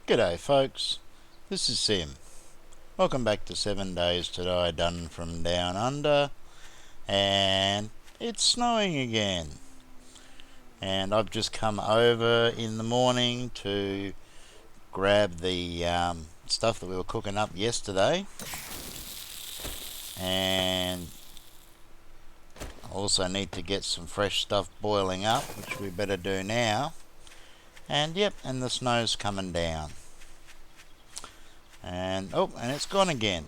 G'day folks, this is Sim. Welcome back to 7 Days To Die Done from Down Under, and it's snowing again. And I've just come over in the morning to grab the stuff that we were cooking up yesterday, and I also need to get some fresh stuff boiling up, which we better do now. And yep, and the snow's coming down. And it's gone again.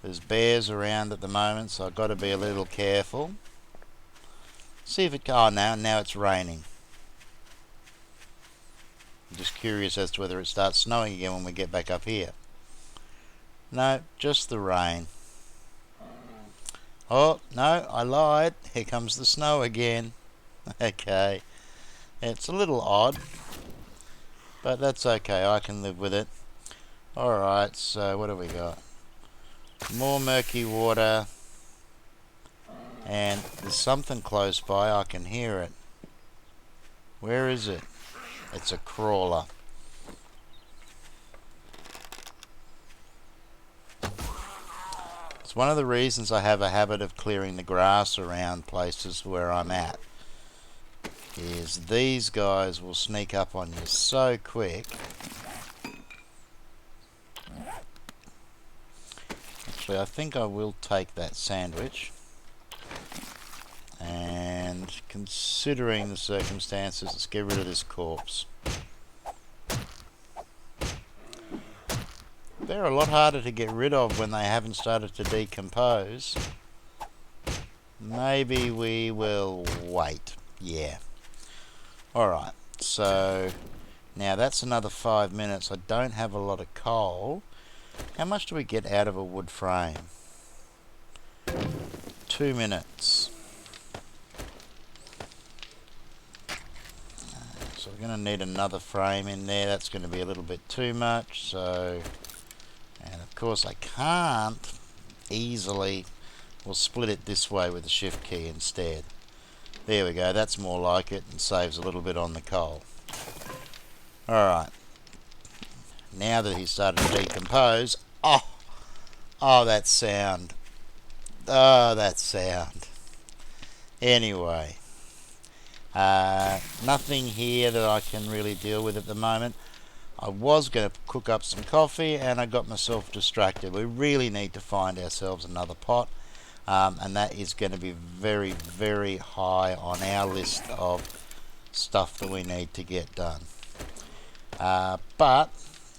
There's bears around at the moment, so I've got to be a little careful. See if it... Oh, now it's raining. I'm just curious as to whether it starts snowing again when we get back up here. No, just the rain. Oh, no, I lied. Here comes the snow again. Okay. It's a little odd, but that's okay. I can live with it. Alright, so what have we got? More murky water. And there's something close by. I can hear it. Where is it? It's a crawler. It's one of the reasons I have a habit of clearing the grass around places where I'm at, is these guys will sneak up on you so quick. Actually, I think I will take that sandwich. And considering the circumstances, let's get rid of this corpse. They're a lot harder to get rid of when they haven't started to decompose. Maybe we will wait. Yeah. Alright, so now that's another 5 minutes. I don't have a lot of coal. How much do we get out of a wood frame? 2 minutes. So we're going to need another frame in there. That's going to be a little bit too much. So, and of course I can't easily... We'll split it this way with the shift key instead. There we go. That's more like it and saves a little bit on the coal. Alright. Now that he's started to decompose... Oh, that sound. Oh, that sound. Anyway. Nothing here that I can really deal with at the moment. I was going to cook up some coffee and I got myself distracted. We really need to find ourselves another pot, and that is going to be very, very high on our list of stuff that we need to get done. But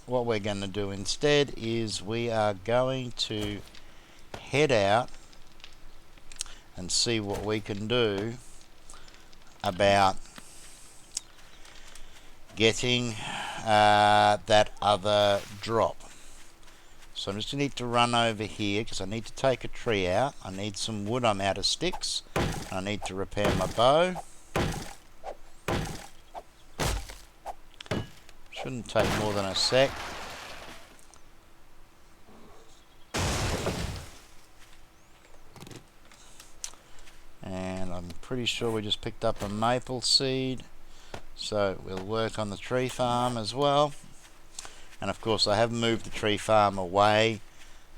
what we're going to do instead is we are going to head out and see what we can do about getting that other drop. So I'm just going to need to run over here because I need to take a tree out. I need some wood. I'm out of sticks. I need to repair my bow. Shouldn't take more than a sec. And I'm pretty sure we just picked up a maple seed. So we'll work on the tree farm as well. And of course I have moved the tree farm away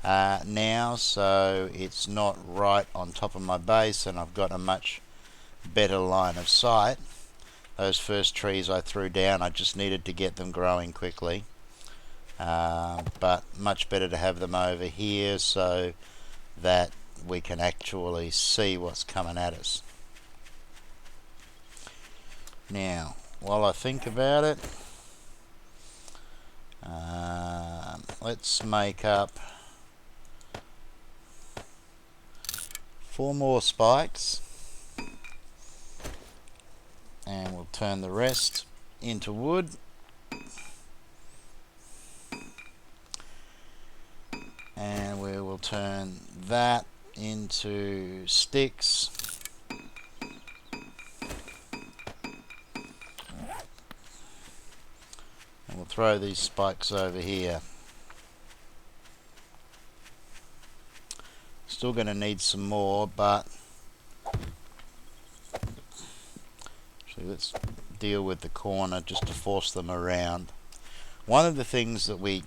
now, so it's not right on top of my base and I've got a much better line of sight. Those first trees I threw down, I just needed to get them growing quickly. But much better to have them over here so that we can actually see what's coming at us. Now, while I think about it, let's make up 4 more spikes and we'll turn the rest into wood. And we will turn that into sticks. And we'll throw these spikes over here. Still going to need some more, but actually let's deal with the corner just to force them around. One of the things that we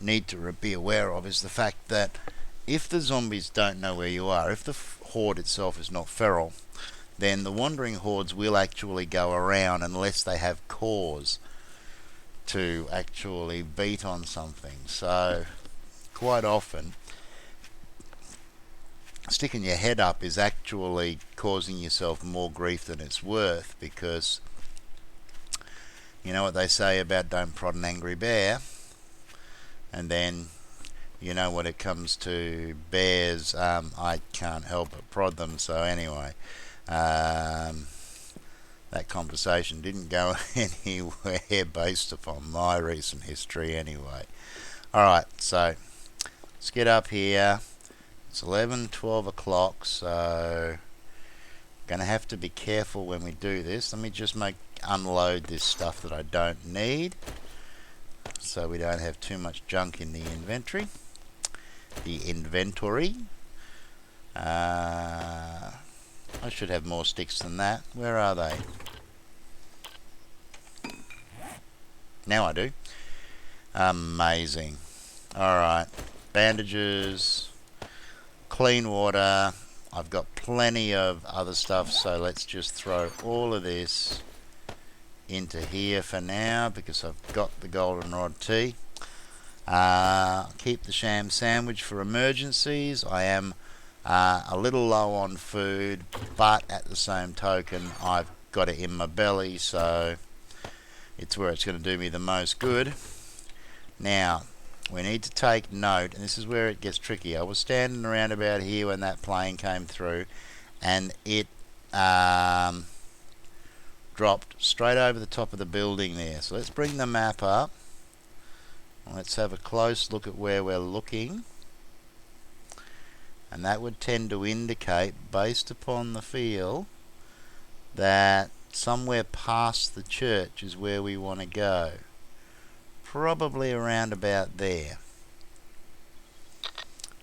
need to be aware of is the fact that if the zombies don't know where you are, if the horde itself is not feral, then the wandering hordes will actually go around unless they have cause to actually beat on something. So quite often sticking your head up is actually causing yourself more grief than it's worth, because you know what they say about don't prod an angry bear, and then you know when it comes to bears, I can't help but prod them. So anyway, that conversation didn't go anywhere based upon my recent history anyway. Alright, so let's get up here. It's 12 o'clock, so going to have to be careful when we do this. Let me just unload this stuff that I don't need, so we don't have too much junk in the inventory. I should have more sticks than that. Where are they? Now I do. Amazing. Alright, bandages, clean water. I've got plenty of other stuff, so let's just throw all of this into here for now, because I've got the goldenrod tea. Keep the sham sandwich for emergencies. I am a little low on food, but at the same token I've got it in my belly, so it's where it's going to do me the most good. Now we need to take note, and this is where it gets tricky. I was standing around about here when that plane came through, and it dropped straight over the top of the building there. So let's bring the map up. Let's have a close look at where we're looking. And that would tend to indicate, based upon the feel, that somewhere past the church is where we want to go. Probably around about there.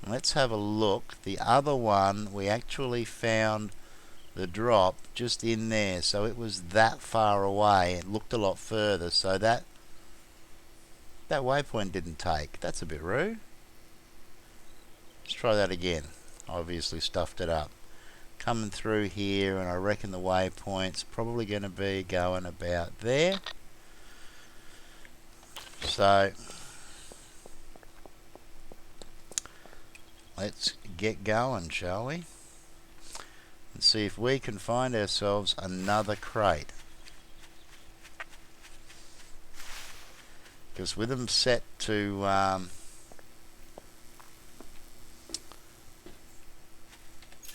Let's have a look. The other one, we actually found the drop just in there, so it was that far away. It looked a lot further, so that waypoint didn't take. That's a bit rude. Let's try that again. Obviously stuffed it up. Coming through here, and I reckon the waypoint's probably going to be going about there. So let's get going, shall we? And see if we can find ourselves another crate. Because with them set to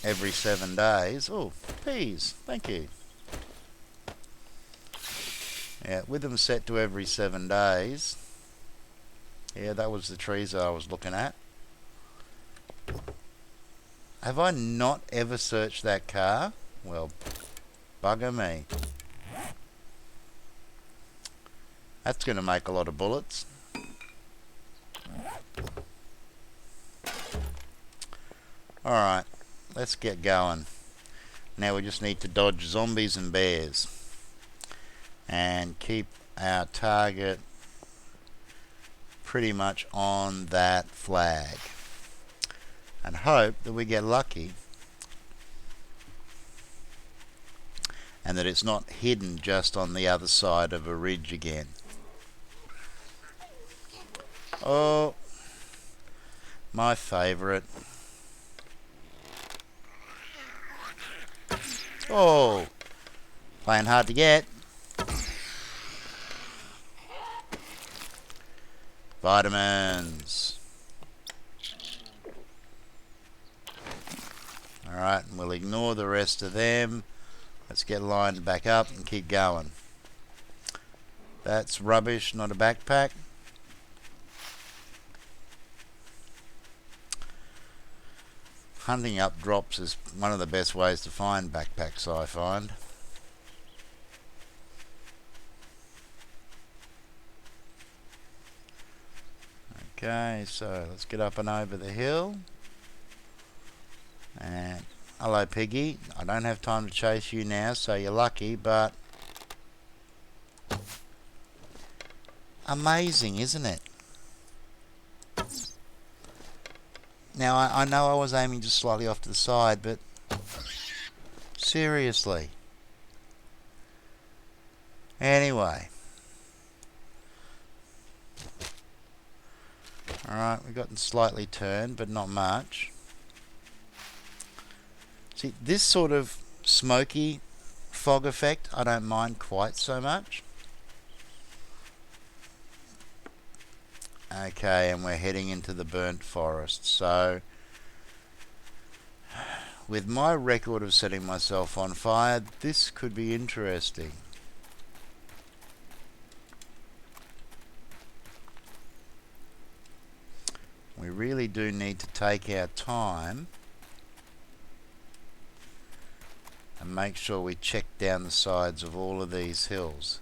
every 7 days. Oh, peas, thank you. Yeah, with them set to every 7 days. Yeah, that was the trees I was looking at. Have I not ever searched that car? Well, bugger me. That's going to make a lot of bullets. Alright, let's get going. Now we just need to dodge zombies and bears. And keep our target pretty much on that flag. And hope that we get lucky. And that it's not hidden just on the other side of a ridge again. Oh, my favourite. Oh, playing hard to get. Vitamins. Alright, and we'll ignore the rest of them. Let's get lined back up and keep going. That's rubbish, not a backpack. Hunting up drops is one of the best ways to find backpacks, I find. Okay, so let's get up and over the hill. And Hello, Piggy. I don't have time to chase you now, so you're lucky, but... Amazing, isn't it? Now, I know I was aiming just slightly off to the side, but... Seriously. Anyway. Alright, we've gotten slightly turned, but not much. See, this sort of smoky fog effect, I don't mind quite so much. Okay, and we're heading into the burnt forest. So, with my record of setting myself on fire, this could be interesting. We really do need to take our time and make sure we check down the sides of all of these hills.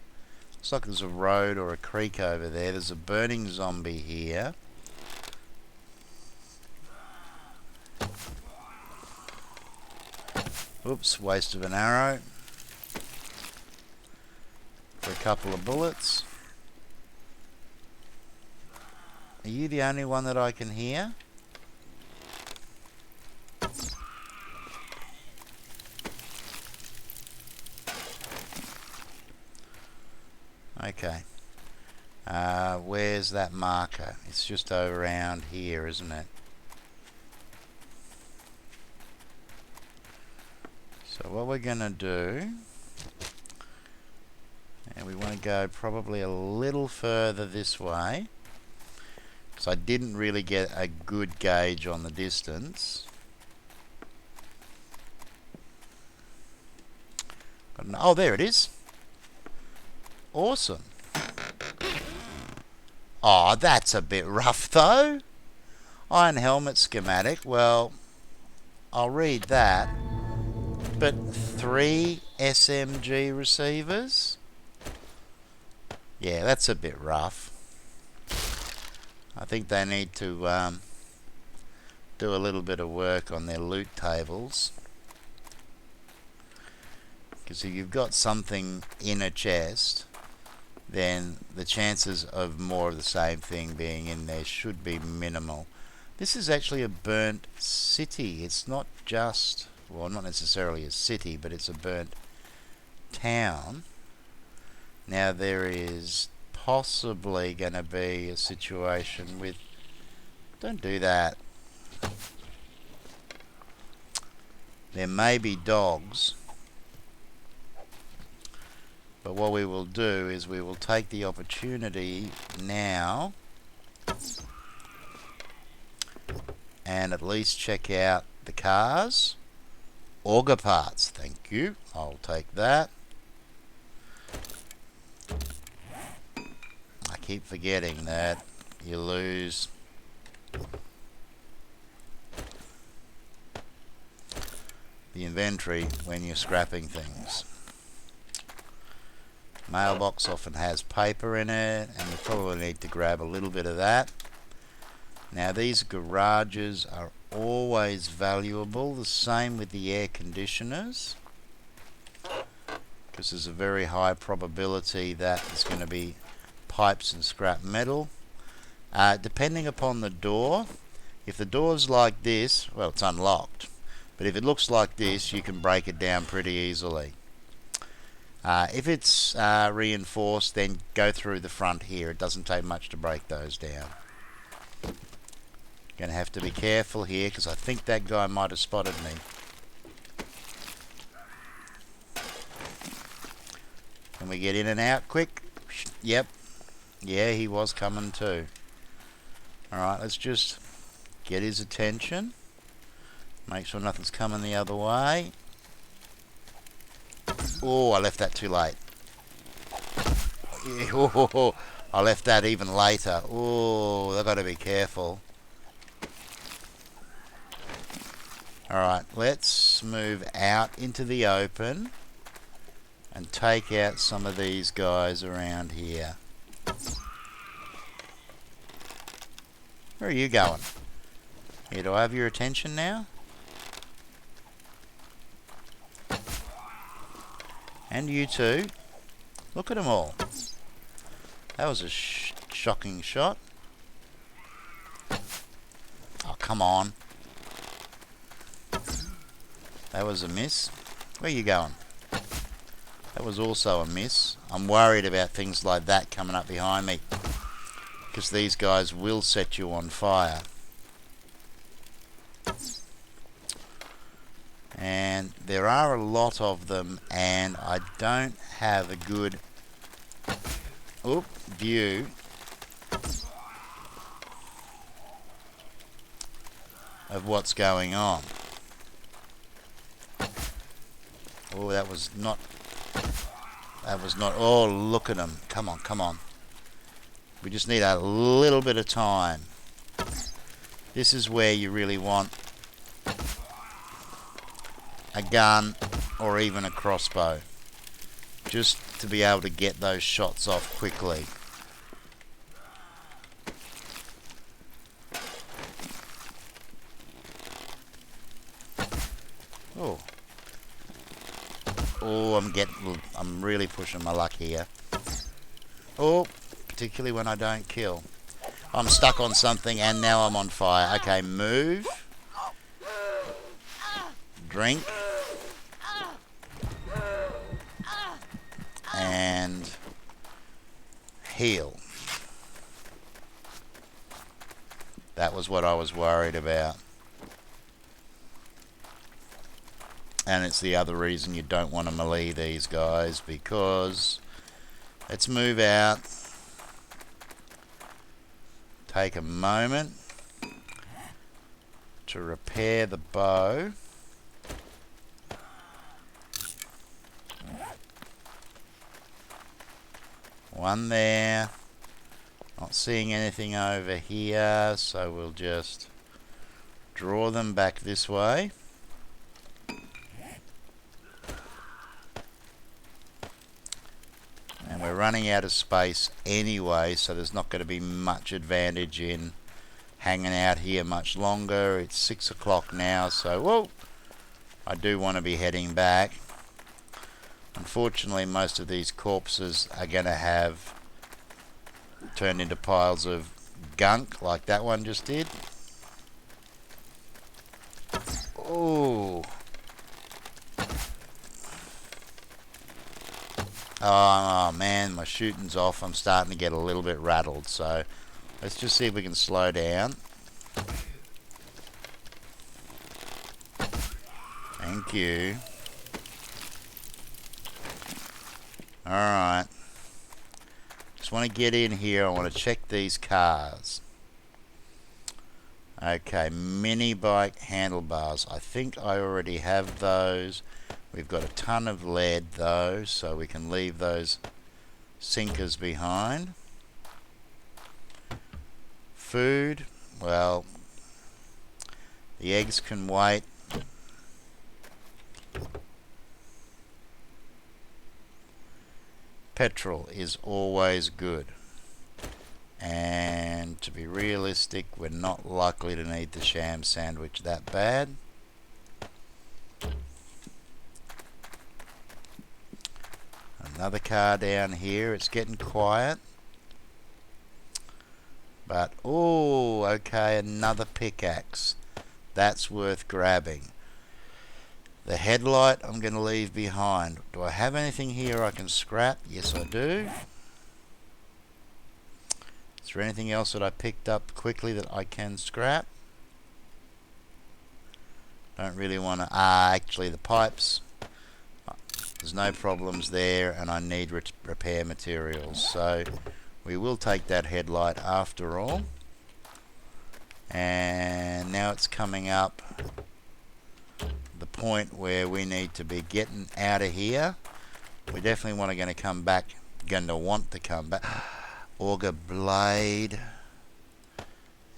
Looks like there's a road or a creek over there. There's a burning zombie here. Oops, waste of an arrow. For a couple of bullets. Are you the only one that I can hear? Okay. Where's that marker? It's just around here, isn't it? So what we're going to do, and we want to go probably a little further this way, because I didn't really get a good gauge on the distance. Oh, there it is. Awesome. Oh, that's a bit rough though. Iron helmet schematic. Well, I'll read that. But 3 SMG receivers? Yeah, that's a bit rough. I think they need to do a little bit of work on their loot tables. Because if you've got something in a chest, then the chances of more of the same thing being in there should be minimal. This is actually a burnt city. It's not just, well, not necessarily a city, but it's a burnt town. Now there is possibly going to be a situation with, don't do that. There may be dogs. But what we will do is we will take the opportunity now and at least check out the cars. Auger parts, thank you. I'll take that. I keep forgetting that you lose the inventory when you're scrapping things. Mailbox often has paper in it, and you probably need to grab a little bit of that. Now these garages are always valuable, the same with the air conditioners, because there's a very high probability that there's going to be pipes and scrap metal. Depending upon the door, if the door's like this, well, it's unlocked, but if it looks like this, you can break it down pretty easily. If it's reinforced, then go through the front here. It doesn't take much to break those down. Going to have to be careful here because I think that guy might have spotted me. Can we get in and out quick? Yep. Yeah, he was coming too. Alright, let's just get his attention. Make sure nothing's coming the other way. Oh, I left that too late. Oh, I left that even later. Oh, I've got to be careful. Alright, let's move out into the open and take out some of these guys around here. Where are you going? Here, do I have your attention now? And you too. Look at them all. That was a shocking shot. Oh, come on. That was a miss. Where are you going? That was also a miss. I'm worried about things like that coming up behind me, because these guys will set you on fire. And there are a lot of them, and I don't have a good view of what's going on. Oh, that was not, oh, look at them. Come on, come on. We just need a little bit of time. This is where you really want a gun or even a crossbow, just to be able to get those shots off quickly. Oh, I'm really pushing my luck here. Oh, particularly when I don't kill. I'm stuck on something and now I'm on fire. Okay, move. Drink. And heal. That was what I was worried about. And it's the other reason you don't want to melee these guys, because let's move out. Take a moment to repair the bow. One there. Not seeing anything over here, so we'll just draw them back this way. And we're running out of space anyway, so there's not going to be much advantage in hanging out here much longer. It's 6 o'clock now, so whoa, I do want to be heading back. Unfortunately, most of these corpses are going to have turned into piles of gunk like that one just did. Oh. Oh man, my shooting's off. I'm starting to get a little bit rattled, so let's just see if we can slow down. Thank you. Alright. Just want to get in here. I want to check these cars. Okay, mini bike handlebars. I think I already have those. We've got a ton of lead though, so we can leave those sinkers behind. Food, well, the eggs can wait. Petrol is always good. And to be realistic, we're not likely to need the sham sandwich that bad. Another car down here. It's getting quiet. But, oh, okay, another pickaxe. That's worth grabbing. The headlight I'm going to leave behind. Do I have anything here I can scrap? Yes, I do. Is there anything else that I picked up quickly that I can scrap? Don't really want to... actually the pipes. There's no problems there, and I need repair materials, so we will take that headlight after all. And now it's coming up the point where we need to be getting out of here. We definitely want to come back. Auger blade,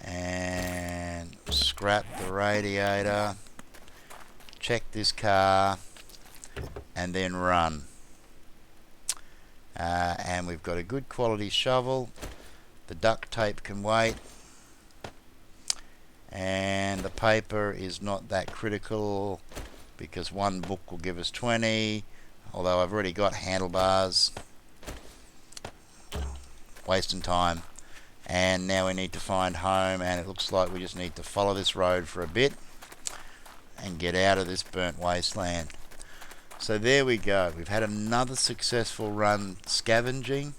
and scrap the radiator. Check this car. And then run. And we've got a good quality shovel. The duct tape can wait. And the paper is not that critical, because one book will give us 20. although I've already got handlebars. Wasting time. And now we need to find home, and it looks like we just need to follow this road for a bit and get out of this burnt wasteland. So there we go. We've had another successful run scavenging.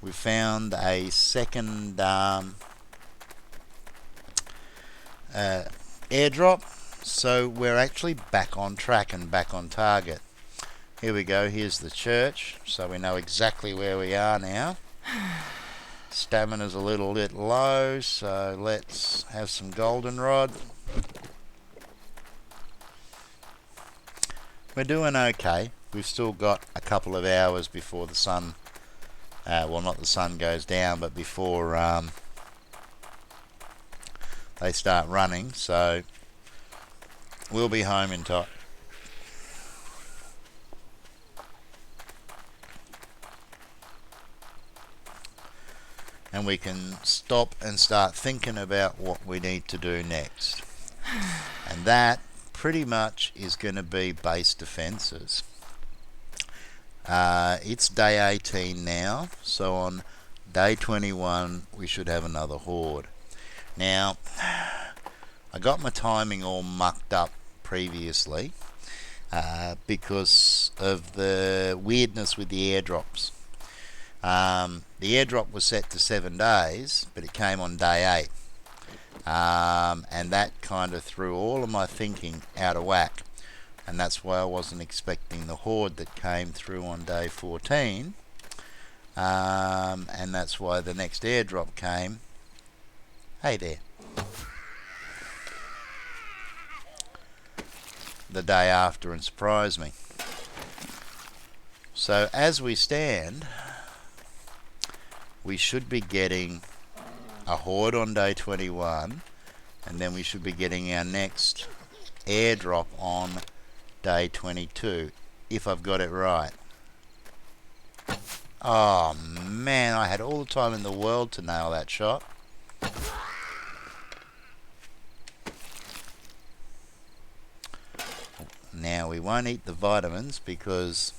We found a second airdrop, so we're actually back on track and back on target. Here we go. Here's the church, so we know exactly where we are now. Stamina's a little bit low, so let's have some goldenrod. We're doing okay. We've still got a couple of hours before the sun, well, not the sun goes down, but before they start running, so we'll be home in time. And we can stop and start thinking about what we need to do next. And that pretty much is going to be base defences. It's day 18 now, so on day 21 we should have another horde. Now, I got my timing all mucked up previously because of the weirdness with the airdrops. The airdrop was set to 7 days, but it came on day 8. And that kind of threw all of my thinking out of whack. And that's why I wasn't expecting the horde that came through on day 14. And that's why the next airdrop came. Hey there. The day after and surprised me. So as we stand, we should be getting a horde on day 21, and then we should be getting our next airdrop on day 22, if I've got it right. Oh man, I had all the time in the world to nail that shot. Now we won't eat the vitamins because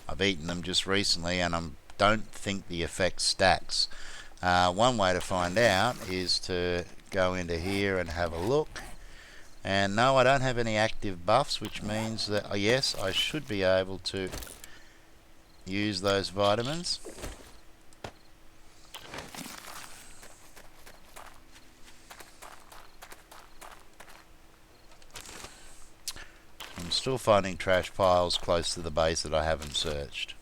I've eaten them just recently and I don't think the effect stacks. One way to find out is to go into here and have a look. And no, I don't have any active buffs, which means that, yes, I should be able to use those vitamins. I'm still finding trash piles close to the base that I haven't searched.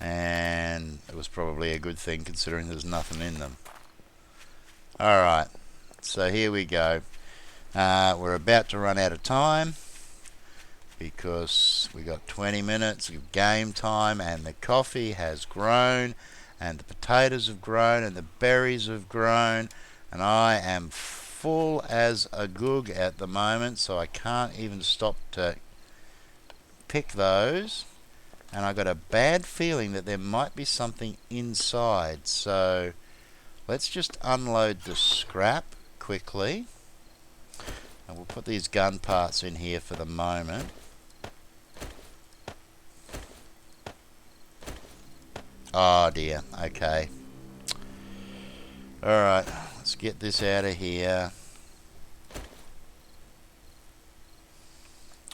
And it was probably a good thing considering there's nothing in them. Alright, so here we go. We're about to run out of time because we got 20 minutes of game time, and the coffee has grown and the potatoes have grown and the berries have grown, and I am full as a goog at the moment, so I can't even stop to pick those. And I got a bad feeling that there might be something inside, so let's just unload the scrap quickly, and we'll put these gun parts in here for the moment. Oh dear, okay. Alright, let's get this out of here.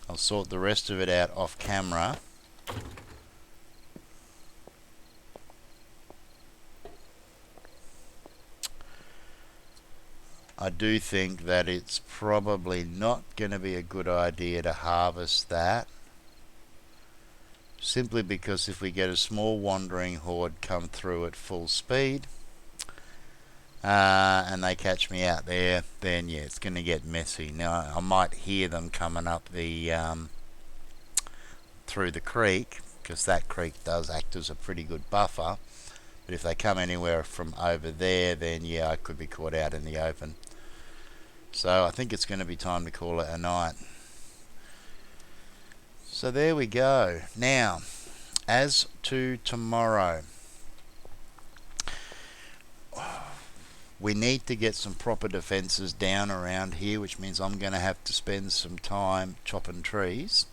I'll sort the rest of it out off camera. I do think that it's probably not going to be a good idea to harvest that, simply because if we get a small wandering horde come through at full speed and they catch me out there, then yeah, it's going to get messy. Now I might hear them coming up the through the creek, because that creek does act as a pretty good buffer, but if they come anywhere from over there, then yeah, I could be caught out in the open. So I think it's going to be time to call it a night. So there we go. Now, as to tomorrow, We need to get some proper defences down around here, which means I'm going to have to spend some time chopping trees.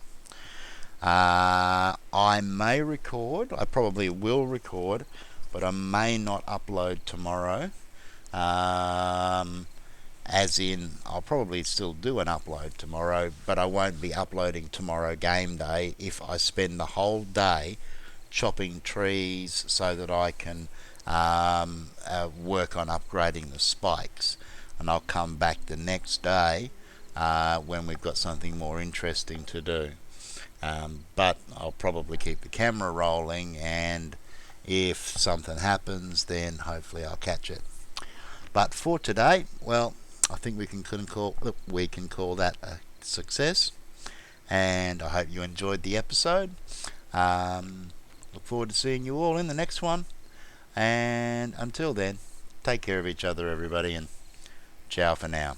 I may record, I probably will record, but I may not upload tomorrow. As in, I'll probably still do an upload tomorrow, but I won't be uploading tomorrow game day if I spend the whole day chopping trees so that I can work on upgrading the spikes. And I'll come back the next day when we've got something more interesting to do. But I'll probably keep the camera rolling, and if something happens, then hopefully I'll catch it. But for today, well, I think we can call that a success, and I hope you enjoyed the episode. Look forward to seeing you all in the next one, and until then, take care of each other, everybody, and ciao for now.